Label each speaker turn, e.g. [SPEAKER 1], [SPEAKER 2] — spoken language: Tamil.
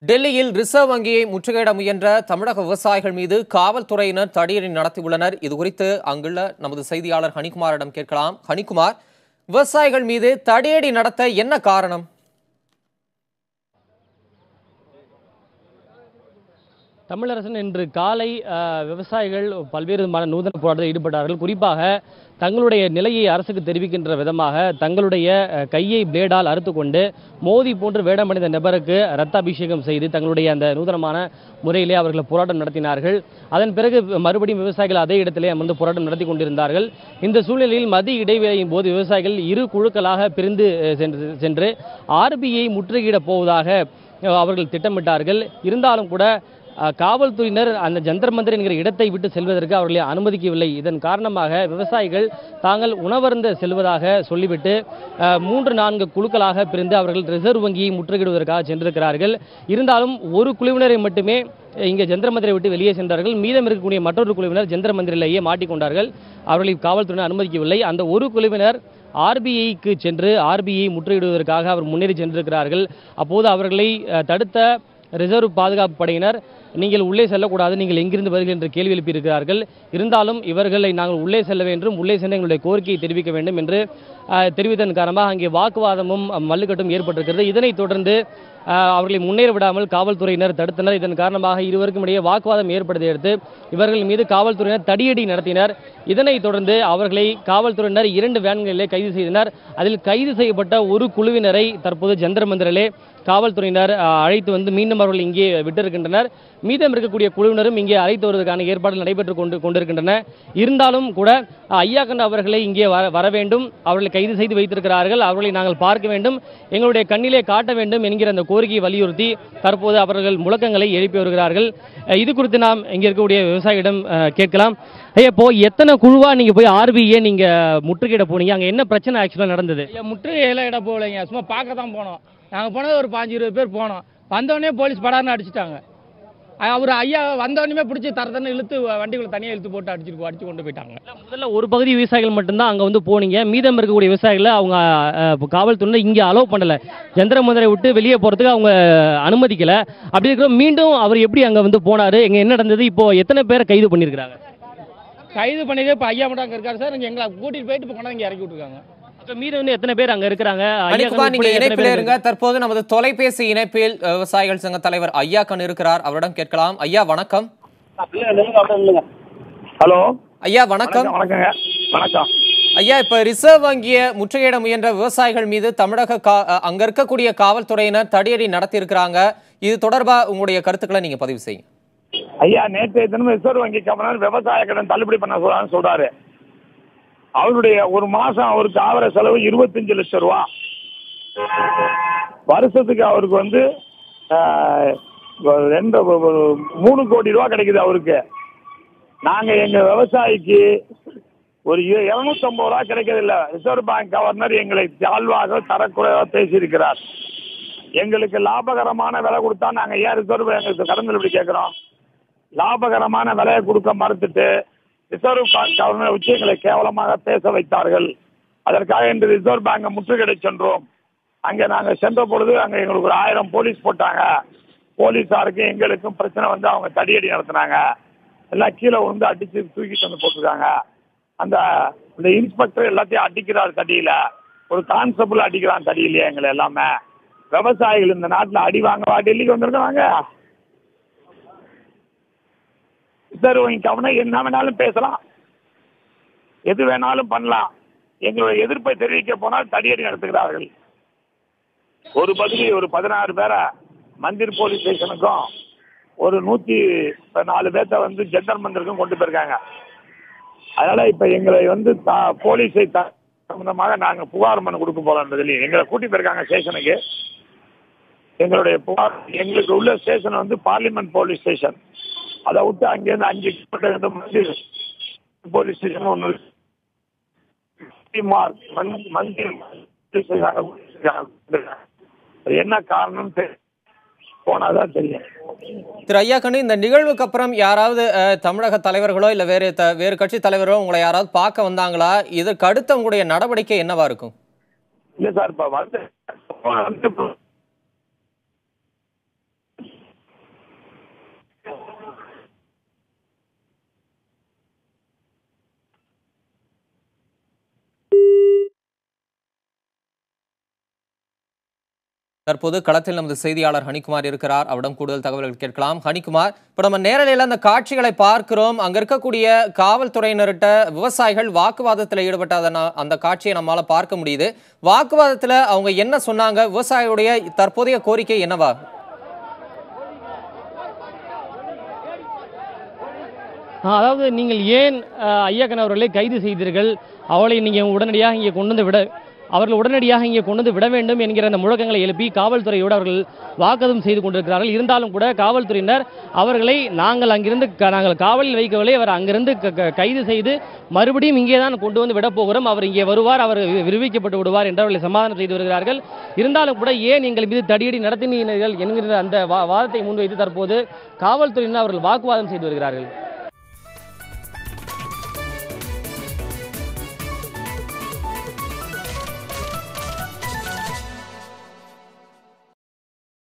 [SPEAKER 1] டெல்லியில் ரிசர்வ் வங்கியை முற்றுகையிட முயன்ற தமிழக விவசாயிகள் மீது காவல்துறையினர் தடியடி நடத்தியுள்ளனர். இதுகுறித்து அங்குள்ள நமது செய்தியாளர் ஹனிகுமாரிடம் கேட்கலாம். ஹனிகுமார், விவசாயிகள் மீது தடியடி நடத்த என்ன காரணம்?
[SPEAKER 2] தமிழரசன் இன்று காலை விவசாயிகள் பல்வேறு விதமான நூதன போராட்டத்தில் ஈடுபட்டார்கள். குறிப்பாக தங்களுடைய நிலையை அரசுக்கு தெரிவிக்கின்ற விதமாக தங்களுடைய கையை பிளேடால் அறுத்துக்கொண்டு மோதி போன்று வேடமடைந்த நபருக்கு ரத்தாபிஷேகம் செய்து தங்களுடைய அந்த நூதனமான முறையிலே அவர்கள் போராட்டம் நடத்தினார்கள். அதன் பிறகு மறுபடியும் விவசாயிகள் அதே இடத்திலே அமர்ந்து போராட்டம் நடத்தி கொண்டிருந்தார்கள். இந்த சூழ்நிலையில் மதிய இடைவேளையின் போது விவசாயிகள் இரு குழுக்களாக பிரிந்து சென்று ஆர்பிஐ முற்றுகையிடப் போவதாக அவர்கள் திட்டமிட்டார்கள். இருந்தாலும் கூட காவல்துறையினர் அந்த ஜந்தர் மந்தர் என்கிற இடத்தை விட்டு செல்வதற்கு அவர்களை அனுமதிக்கவில்லை. இதன் காரணமாக விவசாயிகள் தாங்கள் உணவருந்த செல்வதாக சொல்லிவிட்டு 3-4 குழுக்களாக பிரிந்து அவர்கள் ரிசர்வ் வங்கியை முற்றுகையிடுவதற்காக சென்றிருக்கிறார்கள். இருந்தாலும் ஒரு குழுவினரை மட்டுமே இங்கே ஜந்தர் மந்திரை விட்டு வெளியே சென்றார்கள். மீதம் இருக்கக்கூடிய மற்றொரு குழுவினர் ஜந்தர் மந்திரிலேயே மாட்டிக்கொண்டார்கள். அவர்களை காவல்துறையினர் அனுமதிக்கவில்லை. அந்த ஒரு குழுவினர் ஆர்பிஐக்கு சென்று ஆர்பிஐ முற்றுகையிடுவதற்காக அவர் முன்னேறி சென்றிருக்கிறார்கள். அப்போது அவர்களை தடுத்த ரிசர்வ் பாதுகாப்பு படையினர் நீங்கள் உள்ளே செல்லக்கூடாது, நீங்கள் எங்கிருந்து வருகிறீர்கள் என்று கேள்வி எழுப்பியிருக்கிறார்கள். இருந்தாலும் இவர்களை நாங்கள் உள்ளே செல்ல வேண்டும், உள்ளே சென்று எங்களுடைய கோரிக்கையை தெரிவிக்க வேண்டும் என்று தெரிவித்ததன் காரணமாக அங்கே வாக்குவாதமும் மல்லுக்கட்டும் ஏற்பட்டிருக்கிறது. இதனைத் தொடர்ந்து அவர்களை முன்னேற விடாமல் காவல்துறையினர் தடுத்தனர். இதன் காரணமாக இருவருக்கும் இடையே வாக்குவாதம் ஏற்பட்டதை அடுத்து இவர்கள் மீது காவல்துறையினர் தடியடி நடத்தினர். இதனைத் தொடர்ந்து அவர்களை காவல்துறையினர் 2 வேன்களிலே கைது செய்தனர். அதில் கைது செய்யப்பட்ட ஒரு குழுவினரை தற்போது ஜந்தர் மந்திரிலே காவல்துறையினர் அழைத்து வந்து மீண்டும் அவர்கள் இங்கே விட்டிருக்கின்றனர். மீதம் இருக்கக்கூடிய குழுவினரும் இங்கே அழைத்து வருவதற்கான ஏற்பாடுகள் நடைபெற்றுக் கொண்டிருக்கின்றன. இருந்தாலும் கூட ஐயாக்கன் அவர்களை இங்கே வர வேண்டும், அவர்களை கைது செய்து வைத்திருக்கிறார்கள், அவர்களை நாங்கள் பார்க்க வேண்டும், எங்களுடைய கண்ணிலே காட்ட வேண்டும் என்கிற அந்த கோரிக்கையை வலியுறுத்தி தற்போது அவர்கள் முழக்கங்களை எழுப்பி வருகிறார்கள். இது குறித்து நாம் இங்கே இருக்கக்கூடிய விவசாயியிடம் கேட்கலாம். ஐயா, இப்போ எத்தனை குழுவா நீங்க போய் ஆர்பிஐ நீங்க முற்றுகையிட போனீங்க? அங்க என்ன பிரச்சனை ஆக்சுவலா நடந்தது?
[SPEAKER 3] முற்றுகையில இட போகலைங்க, சும்மா பார்க்க தான் போனோம். நாங்கள் போனது ஒரு 15-20 பேர் போனோம். வந்தோடனே போலீஸ் படார்னு அடிச்சுட்டாங்க. அவர் ஐயா வந்தோடனே பிடிச்சி தரத்தன்னு இழுத்து வண்டிகளை தனியாக இழுத்து போட்டு அடிச்சு கொண்டு போயிட்டாங்க.
[SPEAKER 2] முதல்ல ஒரு பகுதி விவசாயிகள் மட்டும்தான் அங்கே வந்து போனீங்க. மீதம் இருக்கக்கூடிய விவசாயிகளை அவங்க காவல்துறை இங்கே அலோவ் பண்ணலை, ஜந்தர மந்திரை விட்டு வெளியே போகிறதுக்கு அவங்க அனுமதிக்கலை. அப்படி இருக்கிற மீண்டும் அவர் எப்படி அங்கே வந்து போனார், எங்கே என்ன நடந்தது, இப்போ எத்தனை பேரை கைது பண்ணியிருக்கிறாங்க?
[SPEAKER 3] கைது பண்ணிட்டு இப்போ ஐயா மட்டும் அங்கே இருக்காரு சார். இங்கே எங்களை கூட்டிகிட்டு போயிட்டு இப்போ கொண்டாந்து இங்கே இறக்கி விட்டுருக்காங்க.
[SPEAKER 2] மீது வந்து எத்தனை பேர் அங்க இருக்காங்க?
[SPEAKER 1] நீங்க இணைப்பில் இருங்க. தற்போது நமது தொலைபேசி இணைப்பில் விவசாயிகள் சங்க தலைவர் ஐயாக்கன் இருக்கிறார், அவரிடம் கேட்கலாம். ஐயா வணக்கம்.
[SPEAKER 4] ஹலோ
[SPEAKER 1] ஐயா வணக்கம்.
[SPEAKER 4] வணக்கம்
[SPEAKER 1] ஐயா, இப்ப ரிசர்வ் வங்கியை முற்றுகையிட முயன்ற விவசாயிகள் மீது தமிழக அங்க இருக்கக்கூடிய காவல்துறையினர் தடியடி நடத்தி இருக்கிறாங்க. இது தொடர்பா உங்களுடைய கருத்துக்களை நீங்க பதிவு செய்யுங்க.
[SPEAKER 4] ஐயா, நேற்றைய தினம் ரிசர்வ் வங்கி கவர்னர் விவசாய கடன் தள்ளுபடி பண்ண சொல்றாரு. அவருடைய ஒரு மாசம் அவருக்கு ஆவர செலவு 25 லட்சம் ரூபா. வருஷத்துக்கு அவருக்கு வந்து 3 கோடி ரூபா கிடைக்குது அவருக்கு. நாங்க எங்க விவசாயிக்கு ஒரு 250 ரூபா கிடைக்கிறதில்ல. ரிசர்வ் பேங்க் கவர்னர் எங்களை தாழ்வாக தரக்குறைவாக பேசியிருக்கிறார். எங்களுக்கு லாபகரமான விலை கொடுத்தா நாங்க ஏன் ரிசர்வ் பேங்க் கடன் தள்ளுபடி கேட்கிறோம்? லாபகரமான விலையை கொடுக்க மறுத்துட்டு ரிசர்வ் பேங்க் கவர்னர் வச்சு எங்களை கேவலமாக பேச வைத்தார்கள். அதற்காக இன்று ரிசர்வ் பேங்கை முற்றுகையிட சென்றோம். அங்கே நாங்கள் சென்ற பொழுது அங்கே எங்களுக்கு ஒரு 1000 போலீஸ் போட்டாங்க. போலீஸாருக்கு எங்களுக்கும் பிரச்சனை வந்து அவங்க தடியடி நடத்தினாங்க. எல்லாம் கீழே வந்து அடிச்சு தூக்கிட்டு வந்து போட்டிருக்காங்க. அந்த இன்ஸ்பெக்டர் எல்லாத்தையும் அடிக்கிறார் தடியில, ஒரு கான்ஸ்டபிள் அடிக்கிறான் தடியிலேயே எங்களை எல்லாமே. விவசாயிகள் இந்த நாட்டில் அடி வாங்கவா டெல்லிக்கு வந்திருக்காங்க? ரிசர்வ் வங்கி கவர்னர் என்ன வேணாலும் பேசலாம், எது வேணாலும் பண்ணலாம். எங்களுடைய எதிர்ப்பை தெரிவிக்க போனால் தடியடி நடத்துகிறார்கள். ஒரு பகுதி ஒரு 16 பேரை மந்திர் போலீஸ் ஸ்டேஷனுக்கும் ஒரு 104 பேர்த்த வந்து ஜந்தர் மந்திருக்கும் கொண்டு போயிருக்காங்க. அதனால இப்ப எங்களை வந்து போலீஸை சம்பந்தமாக நாங்க புகார் மனு கொடுக்க போறோம். எங்களை கூட்டி போயிருக்காங்க ஸ்டேஷனுக்கு. எங்களுடைய புகார், எங்களுக்கு உள்ள ஸ்டேஷன் வந்து பார்லிமெண்ட் போலீஸ் ஸ்டேஷன். அதை விட்டு அங்கேருந்து 5 கிலோமீட்டர் மந்திர் போலீஸ் ஸ்டேஷன் ஒன்று என்ன காரணம் போனாதான் தெரியும்.
[SPEAKER 1] திரு ஐயாக்கன், இந்த நிகழ்வுக்கு அப்புறம் யாராவது தமிழக தலைவர்களோ இல்ல வேறு கட்சி தலைவரோ உங்களை யாராவது பார்க்க வந்தாங்களா? இதற்கு அடுத்த உங்களுடைய நடவடிக்கை என்னவா இருக்கும்?
[SPEAKER 4] இல்ல சார், இப்ப வந்து
[SPEAKER 1] தற்போது களத்தில் நமது செய்தியாளர் ஹனிக்குமார் இருக்கிறார். அவரிடம் கூடுதல் தகவல்கள் கேட்கலாம். ஹனிக்குமார், இப்ப நம்ம நேரலையில் அந்த காட்சிகளை பார்க்கிறோம். அங்க இருக்கக்கூடிய காவல்துறையினர்கிட்ட விவசாயிகள் வாக்குவாதத்தில் ஈடுபட்ட அந்த காட்சியை நம்மால பார்க்க முடியுது. வாக்குவாதத்துல அவங்க என்ன சொன்னாங்க? விவசாயிகளுடைய தற்போதைய கோரிக்கை என்னவா?
[SPEAKER 2] அதாவது நீங்கள் ஏன் ஐயக்கன் அவர்களை கைது செய்தீர்கள், அவளை நீங்கள் உடனடியாக இங்கே கொண்டு வந்து விட வேண்டும் என்கிற அந்த முழக்கங்களை எழுப்பி காவல்துறையோடு அவர்கள் வாக்குவாதம் செய்து கொண்டிருக்கிறார்கள். இருந்தாலும் கூட காவல்துறையினர் அவர்களை நாங்கள் காவலில் வைக்கவில்லை, அவர் அங்கிருந்து கைது செய்து மறுபடியும் இங்கே தான் கொண்டு வந்து விட போகிறோம், அவர் இங்கே வருவார், அவர் விடுவிக்கப்பட்டு விடுவார் என்று அவர்களை சமாதானம் செய்து வருகிறார்கள். இருந்தாலும் கூட ஏன் எங்கள் மீது தடியடி நடத்தினீர்கள் என்கிற அந்த வாதத்தை முன்வைத்து தற்போது காவல்துறையினர் அவர்கள் வாக்குவாதம் செய்து வருகிறார்கள்.